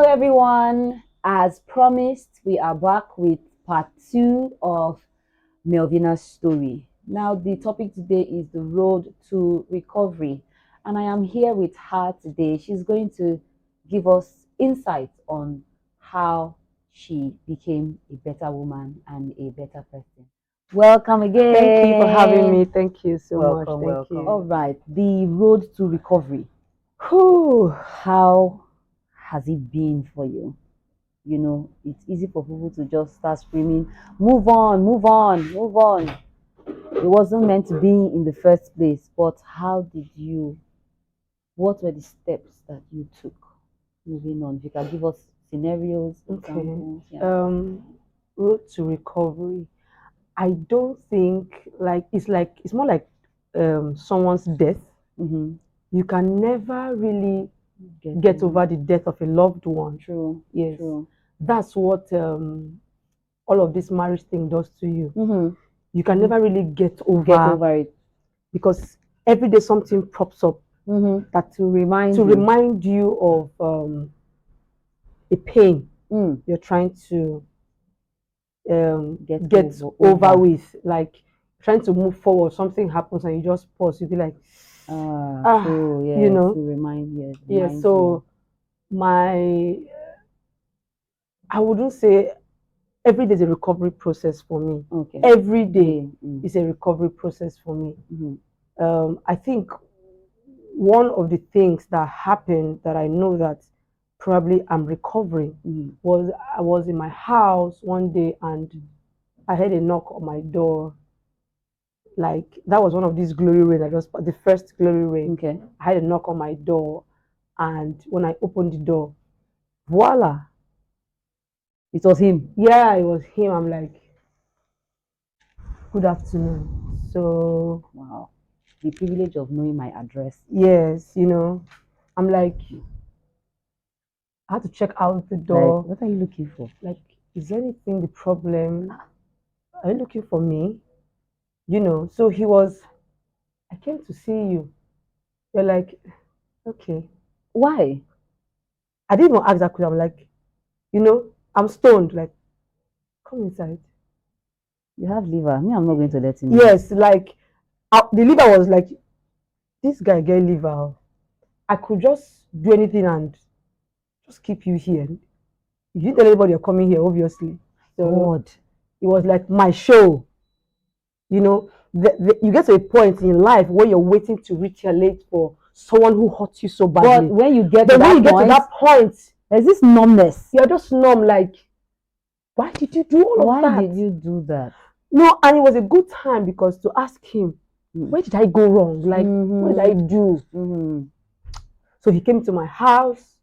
everyone. As promised, we are back with part two of Melvina's story. Now, the topic today is the road to recovery, and I am here with her today. She's going to give us insights on how she became a better woman and a better person. Welcome again. Thank you for having me. Thank you so much. Welcome, Thank welcome. you. All right, the road to recovery. Whew, how has it been for you? You know, it's easy for people to just start screaming, move on, move on, move on. It wasn't meant to be in the first place, but what were the steps that you took moving on? If you can give us scenarios, Okay. examples. Yeah. Road to recovery. I don't think it's more like someone's death. Mm-hmm. You can never really get over the death of a loved one. True. Yes. True. That's what all of this marriage thing does to you. Mm-hmm. You can never really get Get over it. because every day something pops up That to remind you of a pain you're trying to get over with, like trying to move forward. Something happens and you just pause. You'll be like, true, yes, you know, to remind, yes, yeah. reminds So I wouldn't say every day is a recovery process for me. Okay. Every day is a recovery process for me. I think one of the things that happened that I know that probably I'm recovering was I was in my house one day and I heard a knock on my door. Like that was one of these glory rain. The first glory rain. Okay. I had a knock on my door, and when I opened the door, voila, it was him. Yeah, it was him. I'm like, good afternoon. So wow, the privilege of knowing my address. Yes, I'm like, I had to check out the door. Like, what are you looking for? Like, is anything the problem? Are you looking for me? So he was, I came to see you. You're like, okay. Why? I didn't even ask that question. I'm like, I'm stoned. Like, come inside. You have liver. Me, I'm not going to let him. Yes, like, the liver was like, this guy get liver. I could just do anything and just keep you here. You didn't tell anybody you're coming here, obviously. So God. It was like my show. You get to a point in life where you're waiting to retaliate for someone who hurt you so badly. But when you get to that point, there's this numbness. You're just numb, like, why did you do all of that? Why did you do that? No, and it was a good time because to ask him, where did I go wrong? Like, what did I do? So he came to my house,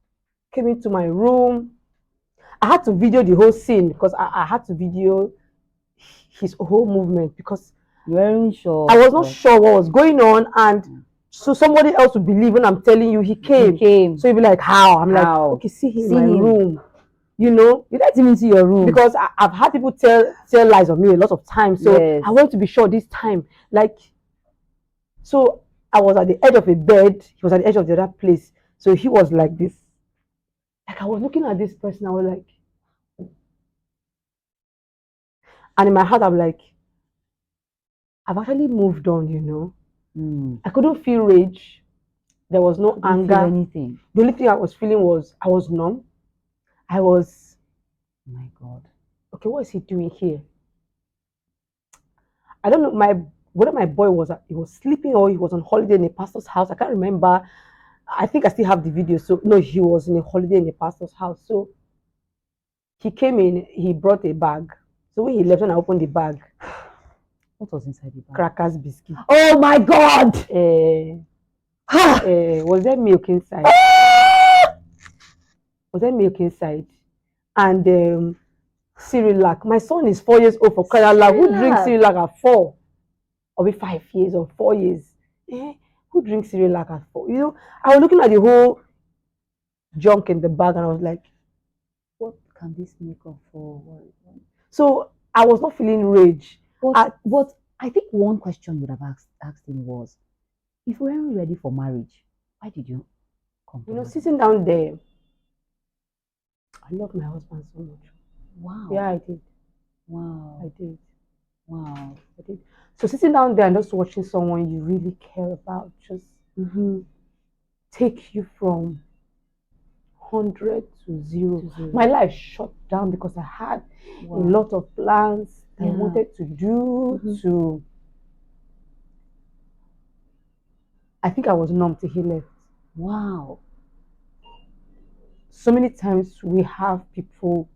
came into my room. I had to video the whole scene because I had to video his whole movement because you weren't sure. I was not sure what was going on, and so somebody else would believe when I'm telling you he came. So you'd be like, how? I'm like, okay, see him in my room. You let him into your room because I've had people tell lies on me a lot of times. So I want to be sure this time. Like, so I was at the edge of a bed. He was at the edge of the other place. So he was like this. Like I was looking at this person. I was like, and in my heart, I'm like, I've actually moved on. I couldn't feel rage. There was no anger. Feel anything. The only thing I was feeling was I was numb. I was, oh my God. Okay, what is he doing here? I don't know whether my boy he was sleeping or he was on holiday in a pastor's house. I can't remember. I think I still have the video. So no, he was in a holiday in a pastor's house. So he came in, he brought a bag. So when he left, when I opened the bag, what was inside the bag? Crackers, biscuit. Oh my God! Was there milk inside? Was there milk inside? And Cyrillac. My son is 4 years old for crying out loud. Who drinks Cyrillac at 4? Or 5 years or 4 years? Who drinks Cyrillac at 4? I was looking at the whole junk in the bag and I was like, what can this make up for? So I was not feeling rage. But I think one question you would have asked him was, if we weren't ready for marriage, why did you come? Sitting down there, I love my husband so much. Wow. Yeah, I did. Wow. I did. Wow. I did. So sitting down there and just watching someone you really care about just take you from 100 to 0. My life shut down because I had a lot of plans I wanted to do to. I think I was numb till he left. Wow. So many times we have people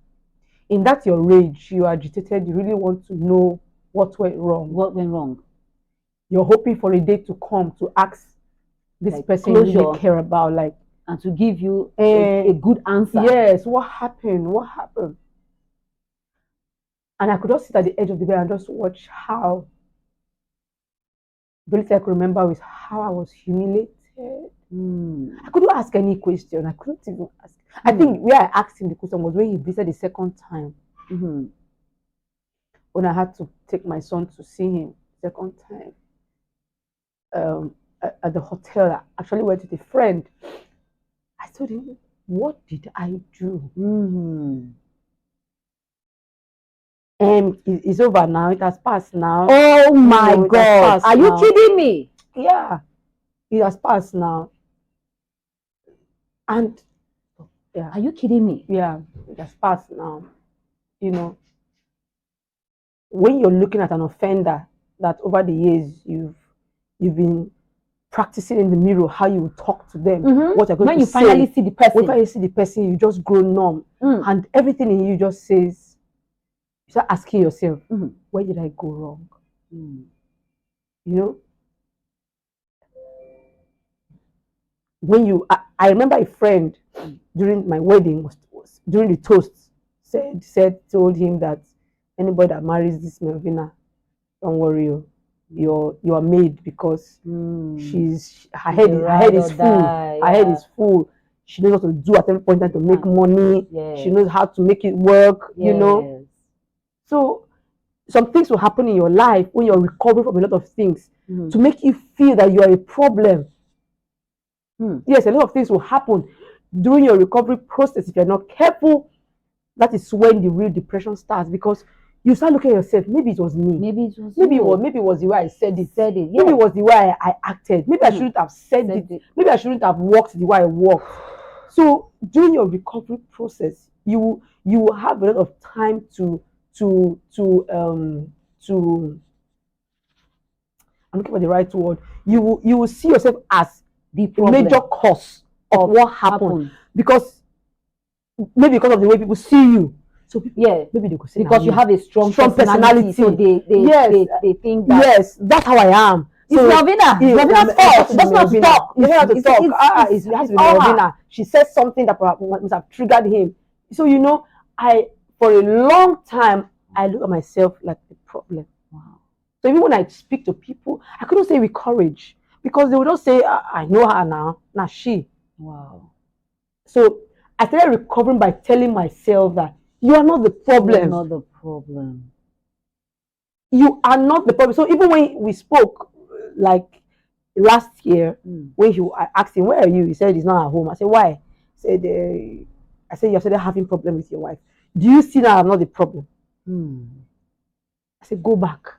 in that your rage, you are agitated, you really want to know what went wrong. What went wrong? You're hoping for a day to come to ask this like person you really care about, like, and to give you a good answer. Yes, what happened? What happened? And I could just sit at the edge of the bed and just watch how the only thing I could remember was how I was humiliated. I couldn't ask any question. I couldn't even ask. I think where I asked him the question was when he visited the second time. When I had to take my son to see him second time at the hotel. I actually went with a friend. I told him, what did I do? It's over now. It has passed now. Oh my God. Are you kidding me? Yeah. It has passed now. And yeah. Are you kidding me? Yeah, it has passed now. You know, when you're looking at an offender that over the years you've been practicing in the mirror how you talk to them, what you're going when to you say. finally see the person. When you see the person, you just grow numb. And everything in you just says, you start asking yourself, where did I go wrong? You know? When you, I remember a friend during my wedding, was during the toast, told him that anybody that marries this Melvina, don't worry, you are made because her head is full. Her head is full. She knows what to do at every point in time to make money. She knows how to make it work, you know. So some things will happen in your life when you're recovering from a lot of things to make you feel that you are a problem. Yes, a lot of things will happen during your recovery process. If you're not careful, that is when the real depression starts, because you start looking at yourself. Maybe it was me. Maybe it was maybe it was the way I said it. Yeah. Maybe it was the way I acted. Maybe I shouldn't have said it. Maybe I shouldn't have walked the way I walked. So during your recovery process, you will have a lot of time to I'm looking for the right word. You will see yourself as the major cause of what happened. Because maybe because of the way people see you. So people, maybe they could say because you have a strong personality. So they think that. Yes, that's how I am. So it's Melvina. Melvina's fault. She doesn't have to talk. You have to talk. It has to be Melvina. She says something that must have triggered him. So for a long time, I look at myself like the problem. Wow. So even when I speak to people, I couldn't say with courage, because they would just say, I know her now. Now she. Wow. So I started recovering by telling myself that you are not the problem. You are not the problem. You are not the problem. So even when we spoke, like last year, when I asked him, where are you? He said he's not at home. I said, why? He said, you're still having problem with your wife. Do you see that I'm not the problem? I said, go back.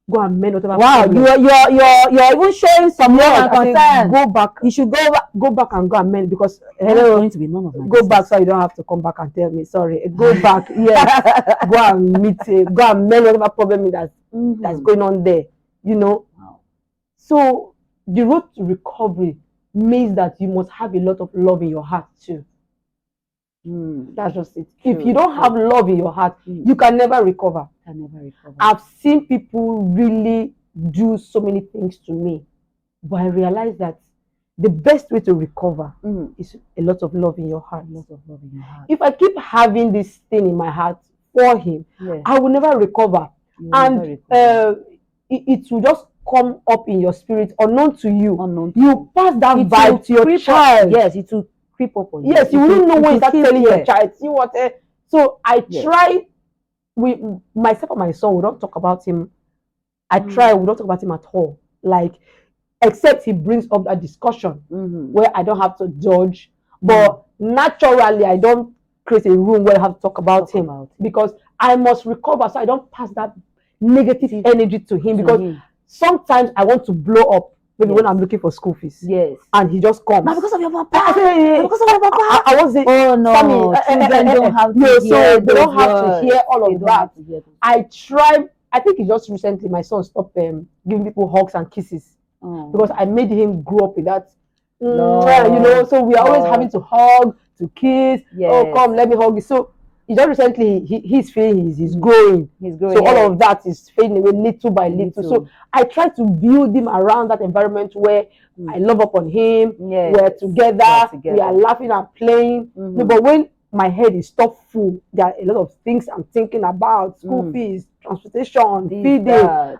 Go and mend whatever. Wow, you're even showing some love and concern. Go back. You should go back and go and mend, because going to be none of my go back so you don't have to come back and tell me. Sorry. Go back. Yes. Go and go and mend whatever problem that's going on there. You know. Wow. So the road to recovery means that you must have a lot of love in your heart too. That's just it. True. If you don't have love in your heart, you can never recover. I've seen people really do so many things to me, but I realized that the best way to recover is a lot of love in your heart. If I keep having this thing in my heart for him, I will never recover. It will just come up in your spirit, unknown to you. You pass that vibe to your child. Yes, it will creep up on you. Yes, you wouldn't know when you start telling your child. See what? So I try. Myself and my son, we don't talk about him. We don't talk about him at all. Like, except he brings up that discussion where I don't have to judge. But naturally, I don't create a room where I have to talk about him because I must recover so I don't pass that negative energy to him because sometimes I want to blow up maybe when I'm looking for school fees. Yes. And he just comes. Now because of your papa. Because of your papa. I was saying, oh no, children don't have to hear so they don't have to hear all of that. I tried. I think it's just recently my son stopped giving people hugs and kisses because I made him grow up with that. You know, so we are always having to hug, to kiss. Oh, come, let me hug you. So just recently he's feeling he's growing. So all of that is fading away little by little. So I try to build him around that environment where I love upon him. We're together. We are laughing and playing. No, but when my head is stuffed full, there are a lot of things I'm thinking about: school fees, transportation, feeding,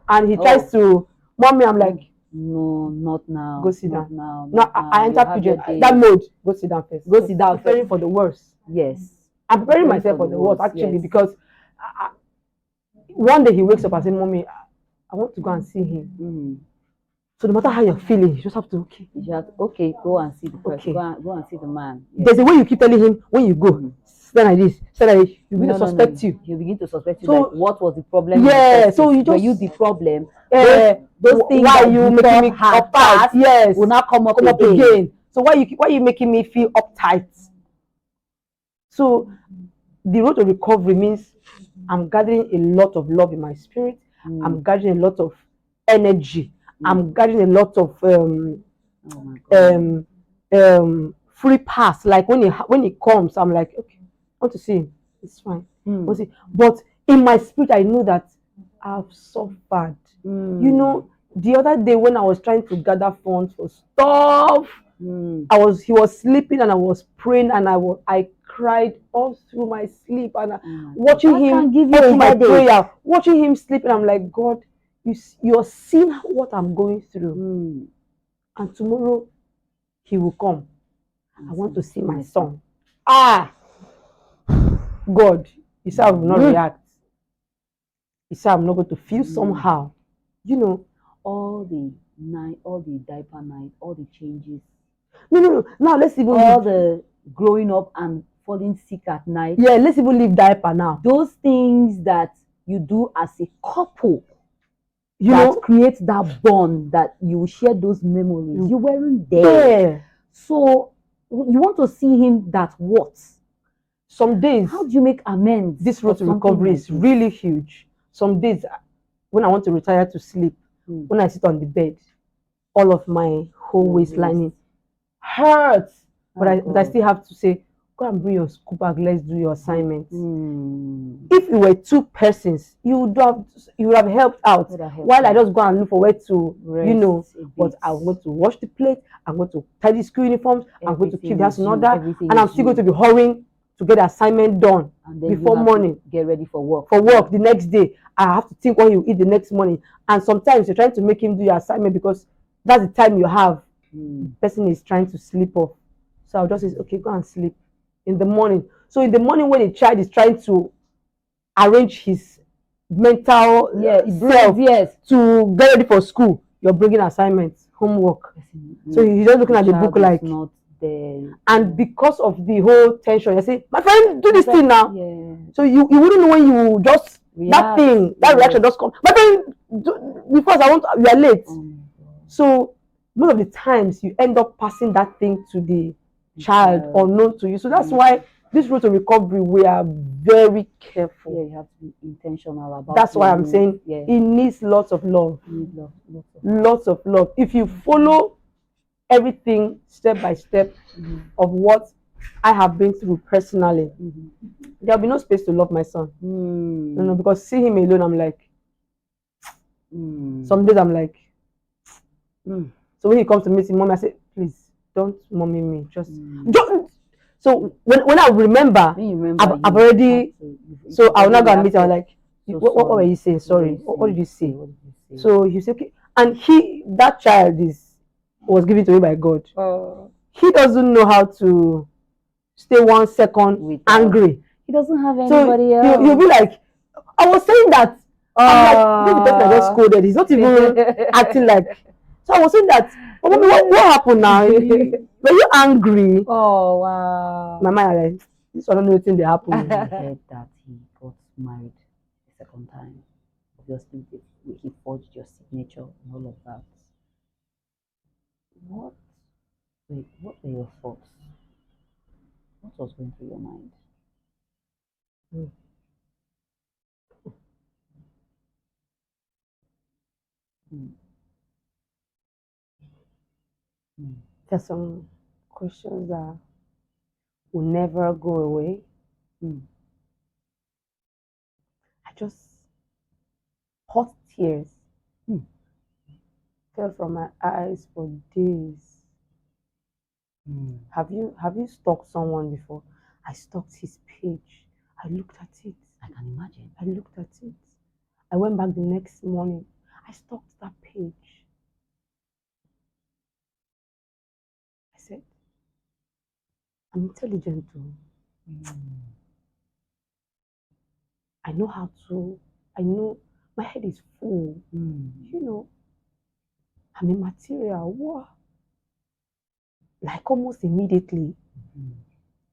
and he tries to, mommy, I'm like, no, not now. Go sit down. Now I enter PJ. That mode. Go sit down first. Go sit down. I'm preparing for the worst. Yes. I'm preparing myself for the worst actually because one day he wakes up and says, "Mommy, I want to go and see him." So no matter how you're feeling, you just have to go and see the person. Go and see the man. There's a way you keep telling him when you go. Stand like this. Stand like this. He'll begin to suspect you. He'll begin to suspect you. So, like, what was the problem? Yeah. So you just were you the problem? Those things why that you making me uptight? Yes. Will not come up again. So why you making me feel uptight? So the road to recovery means I'm gathering a lot of love in my spirit. I'm gathering a lot of energy. I'm gathering a lot of free pass. Like when he comes, I'm like, okay, I want to see him. It's fine. But in my spirit, I know that I've suffered. You know, the other day when I was trying to gather funds for stuff, he was sleeping and I was praying and I cried all through my sleep and watching him through my prayer, watching him sleep, and I'm like, God, you're seeing what I'm going through, and tomorrow he will come. I want to see my son. God, he said I will not react. He said I'm not going to feel somehow. You know, all the diaper night, all the changes. No. Now let's even the growing up and falling sick at night. Yeah, let's even leave diaper now. Those things that you do as a couple, that creates that bond that you share those memories. You weren't there. So you want to see him that what? Some days. How do you make amends? This road to recovery is really huge. Some days when I want to retire to sleep, when I sit on the bed, all of my whole waistline hurts. But I still have to say, go and bring your school bag, let's do your assignment. If it were two persons, you would have helped out. While I just go and look for where to rest, but I'm going to wash the plate, I'm going to tidy school uniforms, I'm going to keep the house in order, and I'm still going to be hurrying to get the assignment done before morning. Get ready for work. The next day. I have to think what you eat the next morning. And sometimes you're trying to make him do your assignment because that's the time you have. The person is trying to sleep off. So I'll just say, okay, go and sleep in the morning. So in the morning when a child is trying to arrange his mental self to get ready for school, you're bringing assignments, homework. So he's just looking at the book like, not there. And because of the whole tension, you say, my friend, do this thing now. So you wouldn't know when you just react, that reaction just come. My friend, because we are late. So most of the times you end up passing that thing to the child unknown to you. So that's why this road to recovery, we are very careful. You have to be intentional about it. That's why I'm saying it needs lots of love. Lots of love. If you follow everything step by step of what I have been through personally, there'll be no space to love my son. No, because see him alone, I'm like, some days I'm like, so when he comes to meet him, mommy, I say, please don't mommy me, just don't. So when I remember, I've already, so I'll not go and meet him. I'm like, what were you saying? Sorry, what did you say? So he said, okay, and that child was given to me by God. He doesn't know how to stay 1 second angry. He doesn't have anybody else. So he'll be like, I was saying that. I'm like, this person I just scolded. He's not even acting like. So I was saying that. Oh, mommy, what happened now? Were you angry? Oh wow. My mind like, This one, I don't know anything that happened. I heard that he got married the second time. Obviously, he forged your signature and all of that. What? Wait, what were your thoughts? What was going through your mind? Mm. Mm. Mm. There's some questions that will never go away. Mm. I just hot tears Mm. fell from my eyes for days. Mm. Have you stalked someone before? I stalked his page. I looked at it. I can imagine. I looked at it. I went back the next morning. I stalked that page. I said, I'm intelligent too. I know how to, I know my head is full. You know, I'm a material. What? Like almost immediately.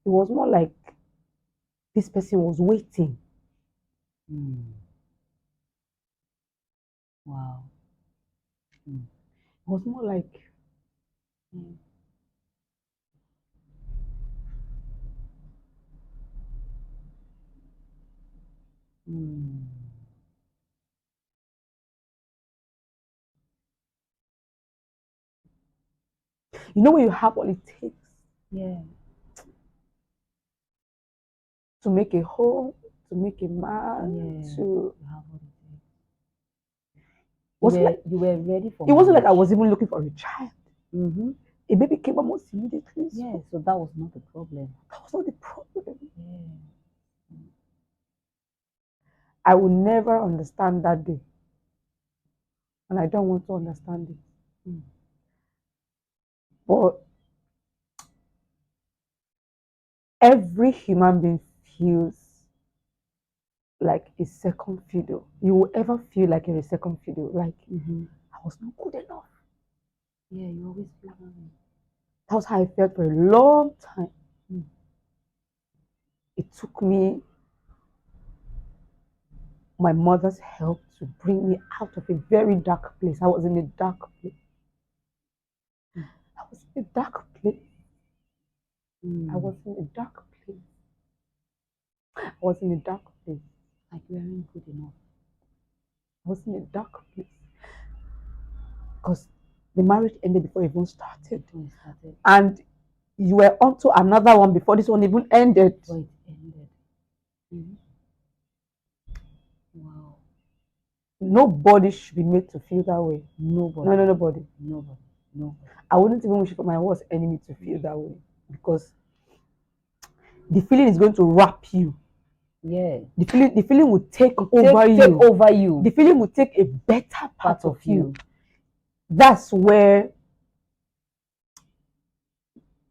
It was more like this person was waiting. Wow. It was more like you know when you have what it takes, Yeah, to make a home, to make a man, yeah. to You have what it takes. You were ready for it wasn't like I marriage. was even looking for a child. Mm-hmm. A baby came almost immediately. Yeah, so that was not the problem. That was not the problem. Yeah. I will never understand that day. And I don't want to understand it. But every human being feels like a second fiddle. You will ever feel like you're a second fiddle. Like I was not good enough. Yeah, you always feel that way. That was how I felt for a long time. It took me my mother's help to bring me out of a very dark place. I was in a dark place. I was in a dark place. I was in a dark place. I was in a dark place. Like you weren't good enough. I was in a dark place. Because the marriage ended before it even started. And you were onto another one before this one even ended. Before it ended. Wow. Nobody should be made to feel that way. Nobody. No, nobody. Nobody. No. I wouldn't even wish for my worst enemy to feel that way, because the feeling is going to wrap you. Yeah. The feeling will take over you. The feeling will take a better part of you. That's where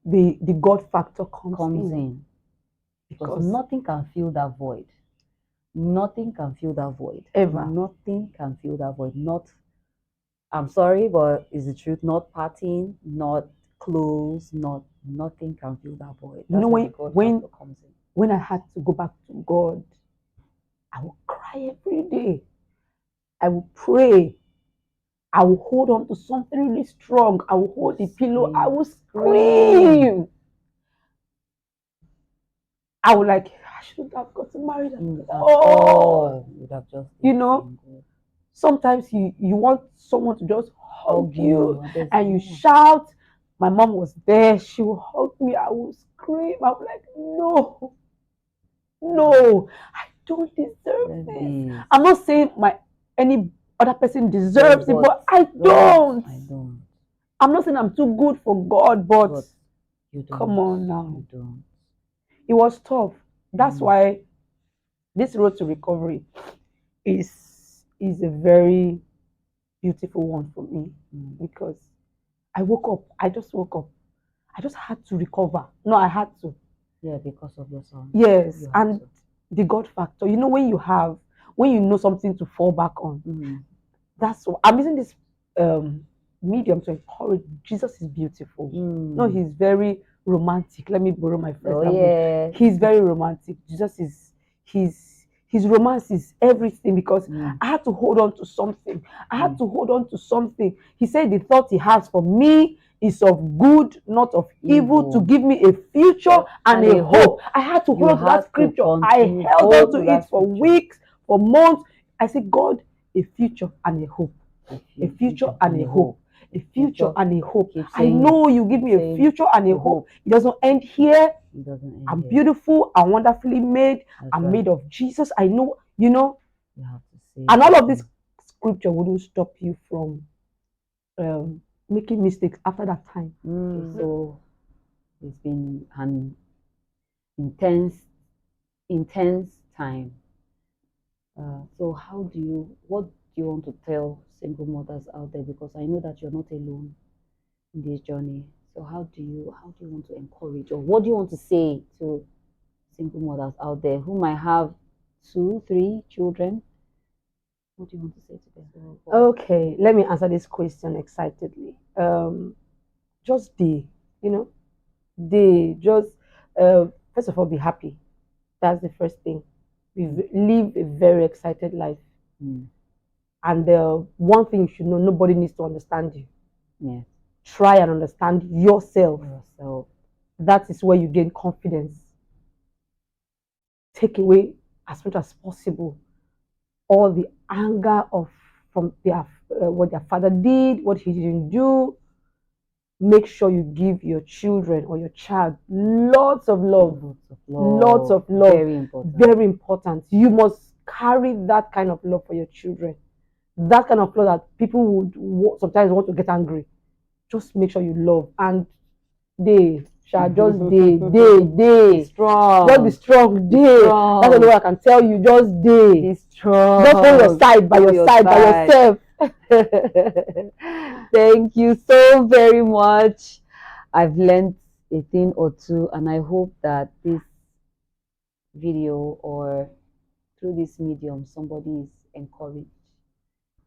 the God factor comes in. Because nothing can fill that void. Nothing can fill that void. Ever. Nothing can fill that void. Not, I'm sorry, but it's the truth. Not partying, not clothes, nothing can fill that void. You know, comes in. When I had to go back to God, I would cry every day. I would pray. I will hold on to something really strong. I will hold the pillow. I will scream. I would like, I shouldn't have gotten married at all. You would have just, sometimes you want someone to just hug you and you shout. My mom was there. She would hug me. I would scream. I would like, no, I don't deserve this. I'm not saying any other person deserves it, but I don't. I'm not saying I'm too good for God, but come on now. You don't. It was tough. That's why this road to recovery is a very beautiful one for me, because I woke up. I just woke up. I just had to recover. No, I had to. Yeah, because of your son. Yes, and the God factor. You know, when you know something to fall back on. That's what I'm using this medium to encourage. Jesus is beautiful. No, he's very romantic. Let me borrow my friend's language. Yeah. He's very romantic. Jesus is his romance is everything, because I had to hold on to something. I had to hold on to something. He said the thought he has for me is of good, not of evil, to give me a future and a hope. I had to hold on to that scripture. I held on to it for weeks, for months. I said, God, a future and a hope. A future and a hope. A future and a hope. I know you give me a future and a hope. It doesn't end here. I'm beautiful. I'm wonderfully made. I'm made of Jesus. I know, you know. You have to say, and all of this scripture wouldn't stop you from making mistakes after that time. So it's been an intense time. So what do you want to tell single mothers out there? Because I know that you're not alone in this journey. So how do you want to encourage, or what do you want to say to single mothers out there who might have 2, 3 children? What do you want to say to them? Okay, let me answer this question excitedly. Just first of all, be happy. That's the first thing. Live a very excited life. And one thing you should know, nobody needs to understand you. Yeah. Try and understand yourself. That is where you gain confidence. Take away as much as possible all the anger from what their father did, what he didn't do. Make sure you give your children or your child lots of love. Lots of love. Very important. Very important. You must carry that kind of love for your children. That kind of love that people would sometimes want to get angry. Just make sure you love, and they shall just they strong. Just be strong. That's all I can tell you. Just be strong. Just hold your side by yourself. Thank you so very much. I've learned a thing or two, and I hope that this video or through this medium somebody is encouraged,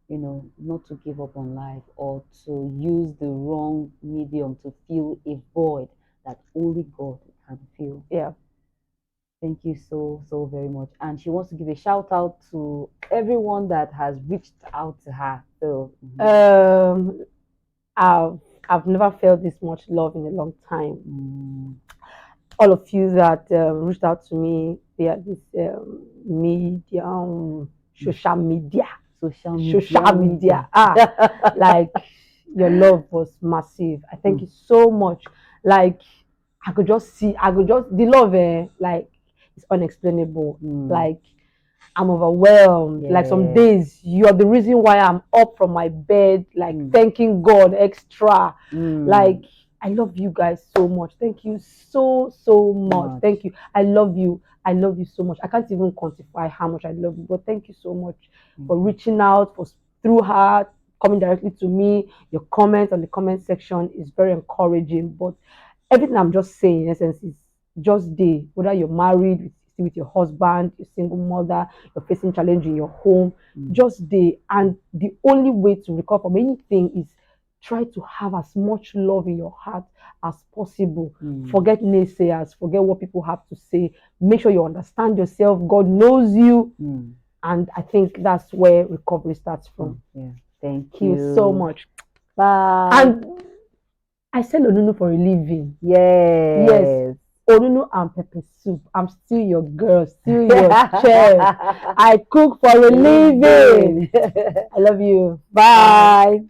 not to give up on life or to use the wrong medium to fill a void that only God can fill. Yeah. Thank you so very much. And she wants to give a shout out to everyone that has reached out to her. So I've never felt this much love in a long time. All of you that reached out to me via this social media. Like, your love was massive. I thank you so much. Like, the love, like, it's unexplainable. Like, I'm overwhelmed. Yeah. Like, some days you're the reason why I'm up from my bed, like thanking God extra. Like, I love you guys so much. Thank you so much. Thank you. I love you. I love you so much. I can't even quantify how much I love you, but thank you so much for reaching out, through her, coming directly to me. Your comments on the comment section is very encouraging. But everything I'm just saying, in essence, is just whether you're married, with your husband, you're single mother, you're facing challenge in your home, just and the only way to recover from anything is try to have as much love in your heart as possible. Forget naysayers, forget what people have to say. Make sure you understand yourself. God knows you. And I think that's where recovery starts from. Yeah. Thank you so much. Bye. And I sell onunu for a living. Yes. Onunu and pepper soup. I'm still your girl, still your chef. I cook for a living. I love you. Bye.